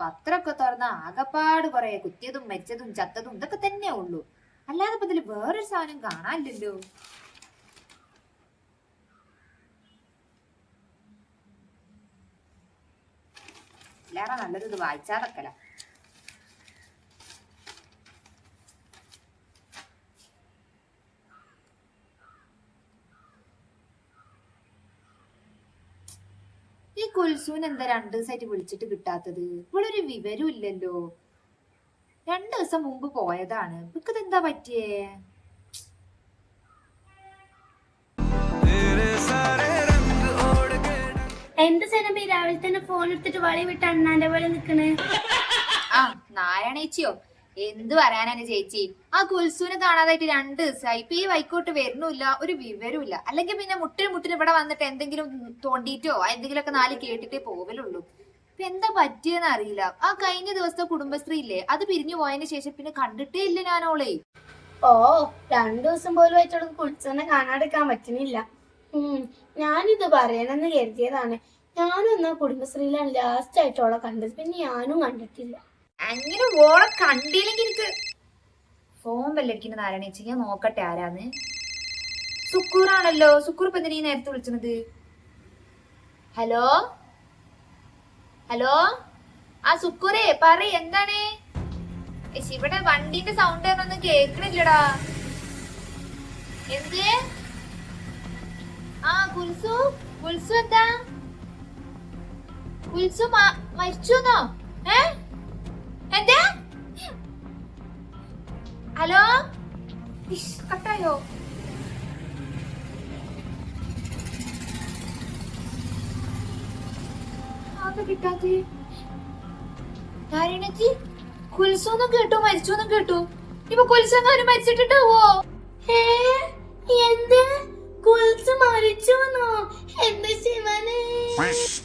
പത്രമൊക്കെ തുറന്ന ആകപ്പാട് കുറെ കുത്തിയതും മരിച്ചതും ചത്തതും ഇതൊക്കെ തന്നെ ഉള്ളൂ. അല്ലാതെ ഇപ്പൊ ഇതില് വേറൊരു സാധനം കാണാനില്ലല്ലോ. ഇല്ലാതെ നല്ലത് ഇത് വായിച്ചാതൊക്കല. ഈ കുൽസൂന് എന്താ 2 ദിവസമായിട്ട് വിളിച്ചിട്ട് കിട്ടാത്തത്? ഇവളൊരു വിവരം ഇല്ലല്ലോ. 2 ദിവസം മുമ്പ് പോയതാണ്. ഇവക്ക് എന്താ പറ്റിയേ? എന്ത് സനബി രാവിലെ തന്നെ ഫോൺ എടുത്തിട്ട് വളി വിട്ട് അണ്ണാന്റെ പോലെ നിക്കണേ? ആ നാരായണേച്ചിയോ, എന്ത് പറയാനാണ് ചേച്ചി? ആ കുൽസൂനെ കാണാതായിട്ട് 2 ദിവസമായി. ഇപ്പൊ ഈ വൈക്കോട്ട് വരുന്നില്ല, ഒരു വിവരമില്ല. അല്ലെങ്കിൽ പിന്നെ മുട്ടിന് ഇവിടെ വന്നിട്ട് എന്തെങ്കിലും തോണ്ടിയിട്ടോ എന്തെങ്കിലുമൊക്കെ 4 കേട്ടിട്ടേ പോവലുള്ളൂ. ഇപ്പൊ എന്താ പറ്റിയെന്ന് അറിയില്ല. ആ കഴിഞ്ഞ ദിവസത്തെ കുടുംബശ്രീ ഇല്ലേ, അത് പിരിഞ്ഞു പോയതിന് ശേഷം പിന്നെ കണ്ടിട്ടേ ഇല്ല ഞാനോളെ. ഓ 2 ദിവസം പോലും ആയിട്ടോളൂ കുളിച്ചെന്നെ കാണാതെടുക്കാൻ പറ്റുന്നില്ല. ഞാനിത് പറയണമെന്ന് കരുതിയതാണ്. ഞാനൊന്നാ കുടുംബശ്രീയിലാണ് ലാസ്റ്റ് ആയിട്ടോളെ കണ്ടത്. പിന്നെ ഞാനും കണ്ടിട്ടില്ല. അങ്ങനെ ഓളെ കണ്ടില്ലെങ്കിൽ എനിക്ക് ഫോൺ ബെല്ലടിക്കുന്ന നാരായണേച്ചി. ഞാൻ നോക്കട്ടെ ആരാന്ന്. സുക്കൂറാണല്ലോ. സുക്കൂർ ഇപ്പൊ എന്തിനാ ഈ നേരത്തെ വിളിച്ചത്? ഹലോ ഹലോ, ആ സുക്കൂറേ പറയ്, എന്താണ്? ഇവിടെ വണ്ടിന്റെ സൗണ്ട് ഒന്നും കേക്കണില്ലടാ. എന്ത്? ആ കുൽസു കുൽസു എന്താ? കുൽസു മരിച്ചോന്നോ? എന്താ? ഹലോ, കട്ടായോ? അത് കിട്ടാത്ത നാരായണജി, കുൽസൊന്നും കേട്ടു, മരിച്ചോന്നും കേട്ടു. ഇപ്പൊ കുൽസെങ്ങാനും മരിച്ചിട്ടുണ്ടാവോ? എന്ത് കുൽസ് മരിച്ചോന്നോ? എന്താ ശിവനെ?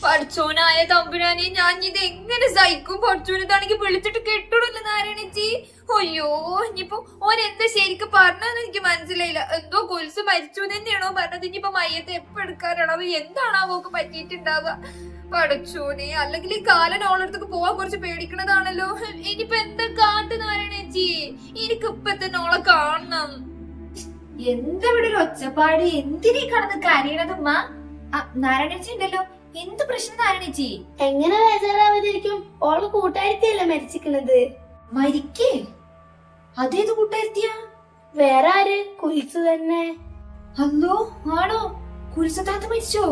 പഠിച്ചോനായ തമ്പുരാനെ, ഞാൻ ഇത് എങ്ങനെ സഹിക്കും? പഠിച്ചോനതാണെങ്കിൽ വിളിച്ചിട്ട് കെട്ടിടില്ല നാരായണജി. അയ്യോ, ഇനിയിപ്പോ ഓൻ എന്താ ശരിക്കും പറഞ്ഞതെന്ന് എനിക്ക് മനസ്സിലായില്ല. എന്തോ കുൽസ് മരിച്ചു തന്നെയാണോ പറഞ്ഞത്? ഇനിയിപ്പോ മയ്യത്തെ എപ്പോ എടുക്കാനാണോ? എന്താണാവോ ഒക്കെ പറ്റിയിട്ടുണ്ടാവുക? പഠിച്ചോനെ, അല്ലെങ്കിൽ ഈ കാലൻ ഓളടുത്തേക്ക് പോവാൻ കുറച്ച് പേടിക്കണതാണല്ലോ. ഇനിയിപ്പോ എന്താ കാട്ടു നാരായണേച്ചി? എനിക്ക് ഇപ്പൊ തന്നെ ഓളെ കാണണം. എന്താ ഇവിടെ ഒരു ഒച്ചപ്പാട്? എന്തിനീ കടന്ന് കരയണതുമ്മ? നാരായണേച്ചി ഉണ്ടല്ലോ. എന്ത് പ്രശ്നം നാരായണേച്ചി? എങ്ങനെ ബേജാറാവാതിരിക്കും? ഓള് കൂട്ടുകാരിത്തിയല്ലേ മരിച്ചിക്കണത്. മരിക്കേ? അതേത് കൂട്ടുകാരിത്തിയാ? വേറെ ആര്? കുൽസ് തന്നെ. അല്ലോ, ആണോ? കുൽസത്താത്ത മരിച്ചോ?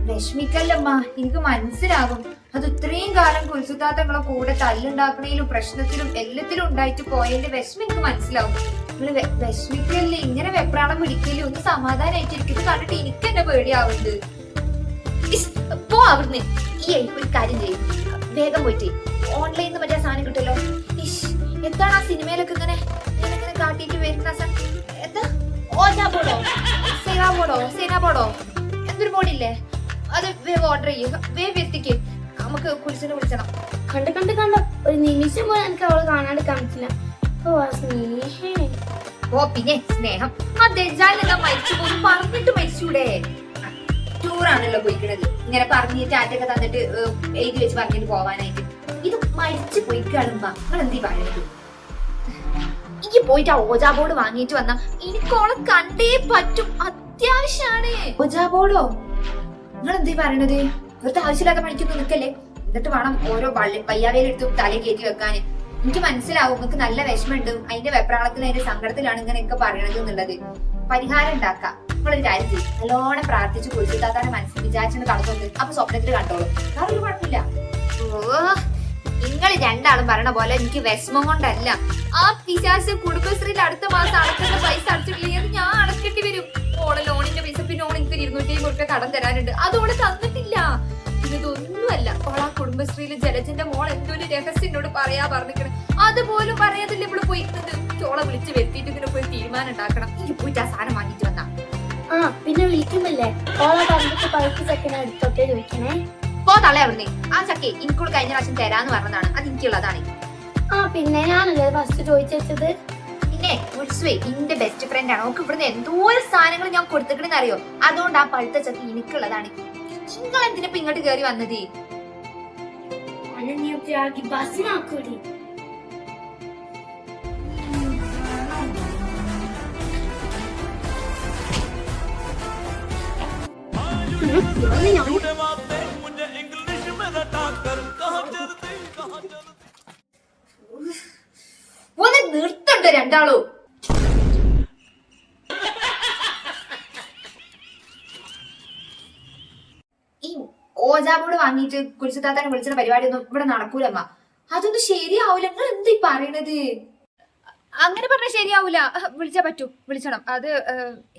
വിഷമിക്കല്ലമ്മ, എനിക്ക് മനസ്സിലാകും. അത് ഇത്രയും കാലം കുൽസുത്താത്തങ്ങളെ കൂടെ തല്ലുണ്ടാക്കണേലും പ്രശ്നത്തിലും എല്ലാത്തിലും ഉണ്ടായിട്ട് പോയതിന്റെ വിഷമം എനിക്ക് മനസ്സിലാവും. നിങ്ങള് വിഷമിക്കല്ലേ, ഇങ്ങനെ വെപ്രാളം പിടിക്കല്ലേ, ഒന്ന് സമാധാനായിട്ടിരിക്കും. കണ്ടിട്ട് എനിക്ക് എന്നെ പേടിയാവുന്നത്. പോ അവിടുന്ന്. ഈ ഒരു കാര്യം ചെയ്യും, വേഗം പോയിട്ട് ഓൺലൈനിൽ നിന്ന് മറ്റേ സാധനം കിട്ടല്ലോ. എന്താണ് ആ സിനിമയിലൊക്കെ ഇങ്ങനെ ഇങ്ങനെ കാട്ടിട്ട് വരുന്ന എന്താ? ഓജാബോഡോ, സേനാബോഡോ എന്തൊരു ബോഡില്ലേ, അത് വേഗം ഓർഡർ ചെയ്യും, വേഗം എത്തിക്ക്. നമുക്ക് കുൽസിനെ വിളിച്ചണം. കണ്ട ഒരു നിമിഷം പോലും എനിക്ക് അവള് കാണാണ്ടിരിക്കാൻ പറ്റില്ല. ഓ പിന്നെ സ്നേഹം. ആ ദജാലിനെന്താ മരിച്ചു പോലും പറഞ്ഞിട്ട് മരിച്ചൂടെ? ടൂറാണല്ലോ പോയിക്കണത്. ഇങ്ങനെ പറഞ്ഞ് ടാറ്റൊക്കെ തന്നിട്ട് എഴുതി വെച്ച് പറഞ്ഞിട്ട് പോവാനായിട്ട്. ഇത് മരിച്ചു പോയിക്കാളുമ്പ നിങ്ങൾ എന്തി പറയണത്? എനിക്ക് പോയിട്ട് ആ ഓജാ ബോർഡ് വാങ്ങിയിട്ട് വന്ന എനിക്കോളെ കണ്ടേ പറ്റും. അത്യാവശ്യാണ്. ഓജാ ബോർഡോ? നിങ്ങൾ എന്തി പറയണത്? വെറുതെ ആവശ്യമില്ലാത്ത പണിക്കൊന്നും നിൽക്കല്ലേ. എന്നിട്ട് വേണം ഓരോ വയ്യാവേലെടുത്ത് തലയിൽ കയറ്റി വെക്കാന്. എനിക്ക് മനസ്സിലാവും നിങ്ങൾക്ക് നല്ല വിഷമമുണ്ട്. അതിന്റെ വെപ്രാളത്തിൽ അതിന്റെ സങ്കടത്തിലാണ് ഇങ്ങനെയൊക്കെ പറയണത് എന്നുള്ളത്. പരിഹാരം ഉണ്ടാക്കാം. നിങ്ങളൊരു കാര്യം ചെയ്യും, നല്ലോണം പ്രാർത്ഥിച്ച് കുളിച്ചിട്ടാത്താന്റെ മനസ്സിൽ വിചാരിച്ചു കടന്നുണ്ട്. അപ്പൊ സ്വപ്നത്തിൽ കണ്ടോളൂ, വേറൊരു കുഴപ്പമില്ല. ഓ, നിങ്ങൾ രണ്ടാളും പറയണ പോലെ എനിക്ക് വിഷമം കൊണ്ടല്ല. ആ പിശാച് കുടുംബശ്രീയിൽ അടുത്ത മാസം അടക്കേണ്ട പൈസ അടച്ചിട്ടില്ലെങ്കിൽ അത് ഞാൻ അടക്കേണ്ടി വരും. ഓളെ ലോണിന്റെ പൈസ, പിന്നെ ഓൾ എനിക്ക് 250 രൂപ കടം തരാനുണ്ട്. അതോടെ തന്നിട്ടില്ല. ഇതൊന്നുമല്ല, ഓളാ കുടുംബശ്രീയില് ജലജന്റെ മോൾ എന്തോ ഒരു രഹസ്യം എന്നോട് പറഞ്ഞിരിക്കണം. അതുപോലും പറയാതില്ല ഇവിടെ പോയിരുന്നത്. ചോളെ വിളിച്ച് വരുത്തിയിട്ട് ഇങ്ങനെ പോയി തീരുമാനം ഉണ്ടാക്കണം. ഈ പോയിട്ട് ആ സാധനം വാങ്ങിട്ട് വന്നാ. പിന്നെ വിളിക്കുമ്പല്ലേ ഓളെ പറഞ്ഞിട്ട് 10 സെക്കൻഡ് എടുത്തോട്ടേ ചോദിക്കണേ. പോ തള്ളേ അവിടുന്ന്. ആ ചക്കേ എനിക്കുള്ള കഴിഞ്ഞ പ്രാവശ്യം തരാന്ന് പറഞ്ഞതാണ്. അത് എനിക്കുള്ളതാണ്. ആ പിന്നെ ഞാനല്ലേ ഫസ്റ്റ് ചോദിച്ചത്. പിന്നെ ഉത്സവേ എന്റെ ബെസ്റ്റ് ഫ്രണ്ട് ആണ്. അവർക്ക് ഇവിടുന്ന് എന്തോരം സാധനങ്ങൾ ഞാൻ കൊടുത്തിക്കണെന്ന് അറിയോ? അതുകൊണ്ട് ആ പഴുത്ത ചക്ക എനിക്കുള്ളതാണ്. നിങ്ങൾ എന്തിനിപ്പോ ഇങ്ങോട്ട് കയറി വന്നത്? അനന്യാക്കി ബസ്സിനാക്കൂടി. ഒന്ന് നിർത്തണ്ട രണ്ടാളോ. ഈ ഓജാബോർഡ് വാങ്ങിയിട്ട് കുരിശുത്താത്താനെ വിളിച്ചിട്ട് പരിപാടി ഒന്നും ഇവിടെ നടക്കൂലമ്മ. അതൊന്നും ശരിയാവൂല. നിങ്ങൾ എന്താ പറയണത്? അങ്ങനെ പറഞ്ഞാൽ ശരിയാവൂല. വിളിച്ചാ പറ്റൂ, വിളിച്ചണം. അത്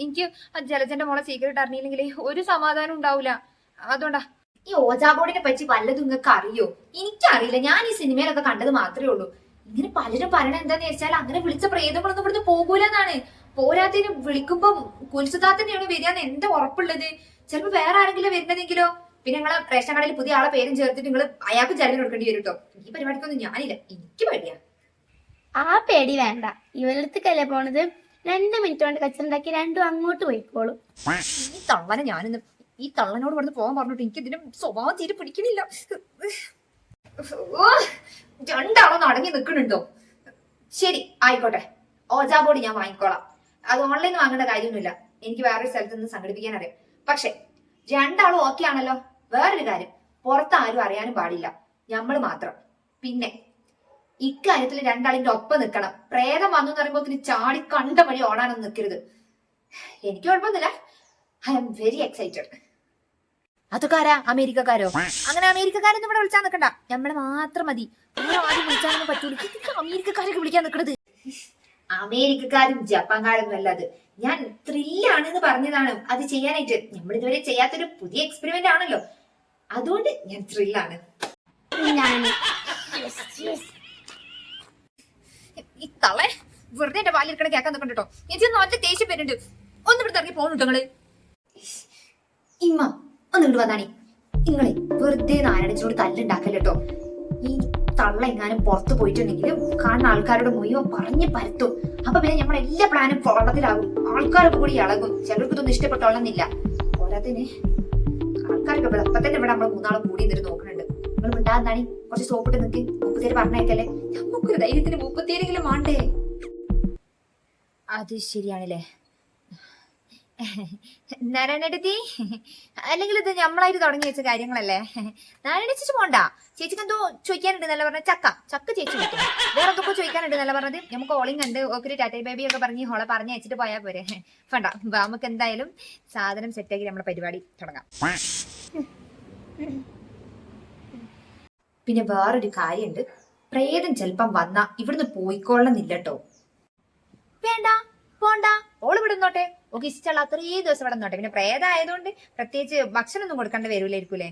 എനിക്ക് ജലജന്റെ മോളെ സീക്രട്ട് അറിഞ്ഞില്ലെങ്കിൽ ഒരു സമാധാനം ഉണ്ടാവൂല. അതുകൊണ്ടാ. ഈ ഓജാബോർഡിനെ പറ്റി വല്ലതും നിങ്ങൾക്ക് അറിയോ? എനിക്കറിയില്ല. ഞാൻ ഈ സിനിമയിലൊക്കെ കണ്ടത് മാത്രമേ ഉള്ളൂ. ഇങ്ങനെ പലരും പറയണ എന്താന്ന് വെച്ചാൽ അങ്ങനെ വിളിച്ച പ്രേതങ്ങളൊന്നും ഇവിടുന്ന് പോകൂലെന്നാണ്. പോരാത്തിന് വിളിക്കുമ്പോ കുരിശുത്താത്തന്നെയാണ് വരികയെന്ന് എന്താ ഉറപ്പുള്ളത്? ചിലപ്പോ വേറെ ആരെങ്കിലും വരുന്നതെങ്കിലോ? പിന്നെ നിങ്ങളെ റേഷൻ കടയിൽ പുതിയ ആളെ പേരും ചേർത്തിട്ട് നിങ്ങൾ അയാൾക്ക് ചെലവിന് കൊടുക്കേണ്ടി വരും കേട്ടോ. ഈ പരിപാടിക്കൊന്നും ഞാനില്ല. എനിക്ക് പേടിയാ. ആ പേടി വേണ്ട. ഇവരടുത്തേക്കല്ലേ പോണത്. 2 മിനിറ്റ് കൊണ്ട് കച്ചറുണ്ടാക്കി രണ്ടും അങ്ങോട്ട് പോയിക്കോളും. ഈ തള്ളനെ ഞാനിന്ന് ഈ തള്ളനോട് ഇവിടുന്ന് പോകാൻ പറഞ്ഞിട്ട് എനിക്ക് ഇതിനും സ്വഭാവം തീരെ പിടിക്കണില്ല. രണ്ടാളൊന്നും അടങ്ങി നിൽക്കണുണ്ടോ? ശരി ആയിക്കോട്ടെ, ഓജാബോർഡ് ഞാൻ വാങ്ങിക്കോളാം. അത് ഓൺലൈനിൽ വാങ്ങേണ്ട കാര്യമൊന്നുമില്ല. എനിക്ക് വേറൊരു സ്ഥലത്ത് നിന്ന് സംഘടിപ്പിക്കാൻ അറിയാം. പക്ഷെ രണ്ടാളും ഓക്കെ ആണല്ലോ. വേറൊരു കാര്യം, പുറത്ത് ആരും അറിയാനും പാടില്ല, നമ്മൾ മാത്രം. പിന്നെ ഇക്കാര്യത്തിൽ രണ്ടാളിന്റെ ഒപ്പം നിൽക്കണം. പ്രേതം വന്നു പറയുമ്പോ ചാടി കണ്ട വഴി ഓടാനൊന്നും നിൽക്കരുത്. എനിക്ക് കുഴപ്പമൊന്നുമില്ല. I am very excited. അതൊക്കാരാ? അമേരിക്കക്കാരോ? അങ്ങനെ അമേരിക്കക്കാരൊന്നും ഇവിടെ വിളിച്ചാൽ നിൽക്കണ്ട. നമ്മളെ മാത്രം മതി. ആദ്യം വിളിച്ചാലൊന്നും പറ്റൂല. അമേരിക്കക്കാരൊക്കെ വിളിക്കാൻ നിൽക്കണത്. അമേരിക്കക്കാരും ജപ്പാൻകാരൊന്നും അല്ലാതെ ഞാൻ ത്രില്ലാണെന്ന് പറഞ്ഞതാണ് അത് ചെയ്യാനായിട്ട്. നമ്മൾ ഇതുവരെ ചെയ്യാത്തൊരു പുതിയ എക്സ്പെരിമെന്റ് ആണല്ലോ. അതുകൊണ്ട് ഞാൻ ത്രില്ലാണ്. ഈ തളെ വെറുതെ എന്റെ പാലിരിക്കണ കേൾക്കാൻ നിൽക്കണ്ട കേട്ടോ. എനിക്ക് നല്ല ദേഷ്യം വരുന്നുണ്ട്. ഒന്ന് ഇവിടെ ഇറങ്ങി പോകുന്നുണ്ടോ നിങ്ങള്? ഇമ്മ ഒന്ന് ഇങ്ങോട്ട് വന്നാണി. നിങ്ങളെ വെറുതെ നാരായണച്ചോട് തല്ലുണ്ടാക്കല്ലോ. ഈ തള്ള എങ്ങാനും പുറത്തു പോയിട്ടുണ്ടെങ്കിലും കാണുന്ന ആൾക്കാരോട് മുഴുവൻ പറഞ്ഞ് പരത്തും. അപ്പൊ പിന്നെ നമ്മൾ എല്ലാ പ്ലാനും വെള്ളത്തിലാകും. ആൾക്കാരൊക്കെ കൂടി ഇളകും. ചിലർക്ക് ഇതൊന്നും ഇഷ്ടപ്പെട്ടോളന്നില്ല. പോരാത്തിന് ആൾക്കാരൊക്കെ അപ്പൊ തന്നെ ഇവിടെ നമ്മൾ 3 ആളും കൂടി എന്നിട്ട് നോക്കുന്നുണ്ട്. നിങ്ങൾ മിണ്ടാന്താണി. കുറച്ച് സോപ്പിട്ട് നിൽക്കി. 30 പറഞ്ഞേക്കല്ലേ. നമുക്കൊരു ധൈര്യത്തിന് 30 വേണ്ടേ? അത് ശരിയാണല്ലേ നാരായണേട്ടത്തി. അല്ലെങ്കിൽ ഇത് നമ്മളായിട്ട് തുടങ്ങി വെച്ച കാര്യങ്ങളല്ലേ? നാരായണ ചേച്ചി പോണ്ട. ചേച്ചിക്ക് എന്തോ ചോദിക്കാനുണ്ട് എന്നല്ല പറഞ്ഞ. ചക്ക ചേച്ചി വിളിക്കും. വേറെ എന്തൊക്കെ ചോദിക്കാനുണ്ട് എന്നല്ല പറഞ്ഞത്. നമുക്ക് ഓളിങ് ഉണ്ട്. ഒരു ടാറ്റ ബേബി ഒക്കെ പറഞ്ഞ് ഹോളെ പറഞ്ഞ് അയച്ചിട്ട് പോയാൽ പോരെ. വേണ്ട, നമുക്ക് എന്തായാലും സാധനം സെറ്റാക്കി നമ്മുടെ പരിപാടി തുടങ്ങാം. പിന്നെ വേറൊരു കാര്യമുണ്ട്. പ്രേതം ചിലപ്പം വന്നാ ഇവിടുന്ന് പോയിക്കൊള്ളന്നില്ലട്ടോ. വേണ്ട, പോണ്ട. ഓള് ഇവിടെ നിന്നോട്ടെ. ഓക്ക് ഇഷ്ടമുള്ള അത്രയും ദിവസം ഇവിടെ നിന്നോട്ടെ. പിന്നെ പ്രേതമായതുകൊണ്ട് പ്രത്യേകിച്ച് ഭക്ഷണം ഒന്നും കൊടുക്കേണ്ട വരൂലായിരിക്കൂലേ.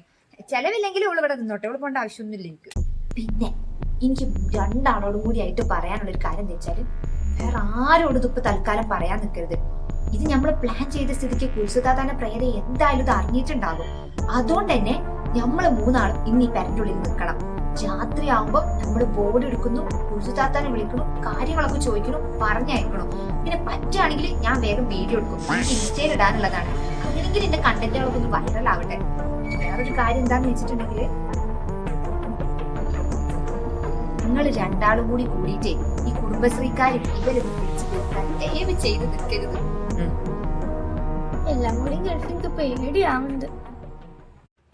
ചെലവില്ലെങ്കിലും ഓള് ഇവിടെ നിന്നോട്ടെ. ഓള് പോകേണ്ട ആവശ്യമൊന്നുമില്ല എനിക്ക്. പിന്നെ എനിക്ക് രണ്ടാളോടും കൂടി ആയിട്ട് പറയാനുള്ളൊരു കാര്യം എന്താ വെച്ചാല്, വേറെ ആരോടും ഇതിപ്പോ തൽക്കാലം പറയാൻ നിൽക്കരുത്. ഇത് നമ്മൾ പ്ലാൻ ചെയ്ത സ്ഥിതിക്ക് കുരിശുതാത്താന്റെ പ്രേതം എന്തായാലും ഇത് അറിഞ്ഞിട്ടുണ്ടാകും. അതുകൊണ്ട് തന്നെ നമ്മള് 3 ആളും ഇന്ന് ഈ പെരന്റെ ഉള്ളിൽ നിൽക്കണം. രാത്രിയാവുമ്പോ നമ്മള് ബോർഡ് എടുക്കുന്നു, കുരിശുതാത്താനെ വിളിക്കുന്നു, കാര്യങ്ങളൊക്കെ ചോദിക്കുന്നു, പറഞ്ഞയക്കണം. പിന്നെ പറ്റുകയാണെങ്കിൽ ഞാൻ വേഗം വീഡിയോ എടുക്കും. എനിക്ക് ഇൻസ്റ്റയിൽ ഇടാനുള്ളതാണ്. അങ്ങനെയെങ്കിൽ എന്റെ കണ്ടന്റുകളൊക്കെ ഒന്ന് വൈറൽ ആവട്ടെ. വേറൊരു കാര്യം എന്താന്ന് വെച്ചിട്ടുണ്ടെങ്കിൽ, നിങ്ങൾ രണ്ടാളും കൂടി കൂടിയിട്ടേ ഈ കുടുംബശ്രീക്കാരും ഇവരൊന്നും പിടിച്ചു തീർക്കാൻ ദയവ് ചെയ്ത് നിൽക്കരുത്. എല്ലാം കൂടി കേട്ടിട്ട് പേടിയാവുന്നുണ്ട്.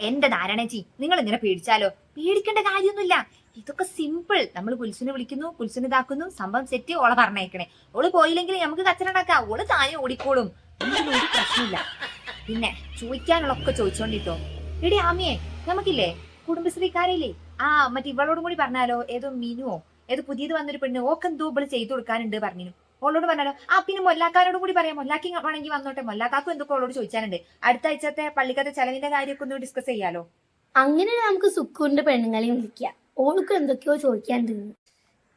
എന്റെ നാരായണേച്ചി, നിങ്ങൾ ഇങ്ങനെ പേടിച്ചാലോ? പേടിക്കേണ്ട കാര്യമൊന്നുമില്ല. ഇതൊക്കെ സിമ്പിൾ. നമ്മൾ കുൽസിനെ വിളിക്കുന്നു, കുൽസിനെ ഇതാക്കുന്നു, സംഭവം സെറ്റ്. ഓളെ പറഞ്ഞേക്കണേ. ഓള് പോയില്ലെങ്കിൽ നമുക്ക് കച്ചറണ്ടാക്കാം. ഓള് താനെ ഓടിക്കോളും. ഒരു പ്രശ്നമില്ല. പിന്നെ ചോദിക്കാനുള്ളൊക്കെ ചോദിച്ചോണ്ടിട്ടോ. എടി ആമിയെ, നമുക്കില്ലേ കുടുംബശ്രീക്കാരില്ലേ മറ്റേ ഇവളോടും കൂടി പറഞ്ഞാലോ? ഏതോ മീനുവോ ഏതോ പുതിയത് വന്നൊരു പെണ്ണ് ഓക്കെന്തോ ഇവള് ചെയ്തു കൊടുക്കാനുണ്ട് പറഞ്ഞു. ഓളോട് പറഞ്ഞാലോ? പിന്നെ മൊല്ലാക്കാരോടും കൂടി പറയാം. മൊല്ലാക്കി വേണമെങ്കിൽ വന്നോട്ടെ. മൊല്ലാക്കാക്കും എന്തൊക്കെ ഓളോട് ചോദിച്ചാനുണ്ട്. അടുത്ത ആഴ്ചത്തെ പള്ളിക്കത്തെ ചെലവിന്റെ കാര്യമൊക്കെ ഒന്ന് ഡിസ്കസ് ചെയ്യാലോ. അങ്ങനെ നമുക്ക് സുക്കൂറിന്റെ പെണ്ണുങ്ങളെയും വിളിക്കാം. ഓൾക്ക് എന്തൊക്കെയോ ചോദിക്കാണ്ട്.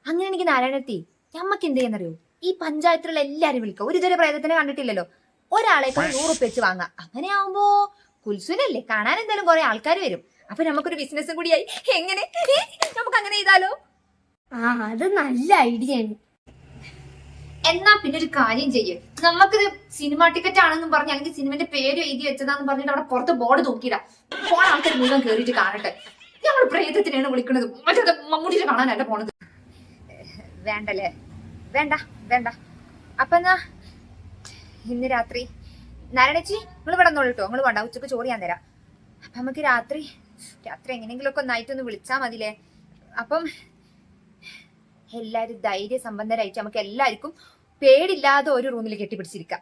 അങ്ങനെ എനിക്ക് നാരായണത്തി ഞമ്മക്ക് എന്ത് ചെയ്യുന്നറിയോ? ഈ പഞ്ചായത്തിലുള്ള എല്ലാരും വിളിക്കാം. ഒരു ഇതുവരെ പ്രേതത്തിനെ കണ്ടിട്ടില്ലല്ലോ. ഒരാളെ 100 ഉറുപ്പിക വെച്ച് വാങ്ങാം. അങ്ങനെ ആവുമ്പോ കുൽസുനല്ലേ, കാണാൻ എന്തായാലും കുറെ ആൾക്കാർ വരും. അപ്പൊ നമുക്കൊരു ബിസിനസ്സും കൂടിയായി. എങ്ങനെ? നമുക്ക് അങ്ങനെ ചെയ്താലോ? ആ അത് നല്ല ഐഡിയ ആണ്. എന്നാ പിന്നെ ഒരു കാര്യം ചെയ്യ്, നമുക്കിത് സിനിമ ടിക്കറ്റ് ആണെന്നും പറഞ്ഞ് അല്ലെങ്കിൽ സിനിമന്റെ പേര് എഴുതി വെച്ചതാന്ന് പറഞ്ഞിട്ട് അവിടെ പുറത്ത് ബോർഡ് നോക്കിയിടാം. പോണ ആൾക്കാർ മുഴുവൻ കേറിയിട്ട് കാണട്ടെ. ഞങ്ങൾ പ്രേതത്തിനെയാണ് വിളിക്കുന്നത്, മറ്റേ മമ്മൂട്ടിയെ കാണാനല്ല പോണത്. വേണ്ടല്ലേ? വേണ്ട വേണ്ട. അപ്പൊ എന്നാ ഇന്ന് രാത്രി നാരായണച്ചി നിങ്ങൾ ഇവിടെ വന്നോളൂ കേട്ടോ. നിങ്ങൾ വേണ്ട, ഉച്ചക്ക് ചോറ് ഞാൻ തരാം. അപ്പൊ നമുക്ക് രാത്രി എങ്ങനെയെങ്കിലും ഒക്കെ ഒന്നായിട്ടൊന്ന് വിളിച്ചാൽ മതില്ലേ? അപ്പം എല്ലാരും ധൈര്യ സമ്പന്നരായിട്ട് നമുക്ക് എല്ലാവർക്കും പേടില്ലാതെ ഒരു റൂമിൽ കെട്ടിപ്പിടിച്ചിരിക്കാം.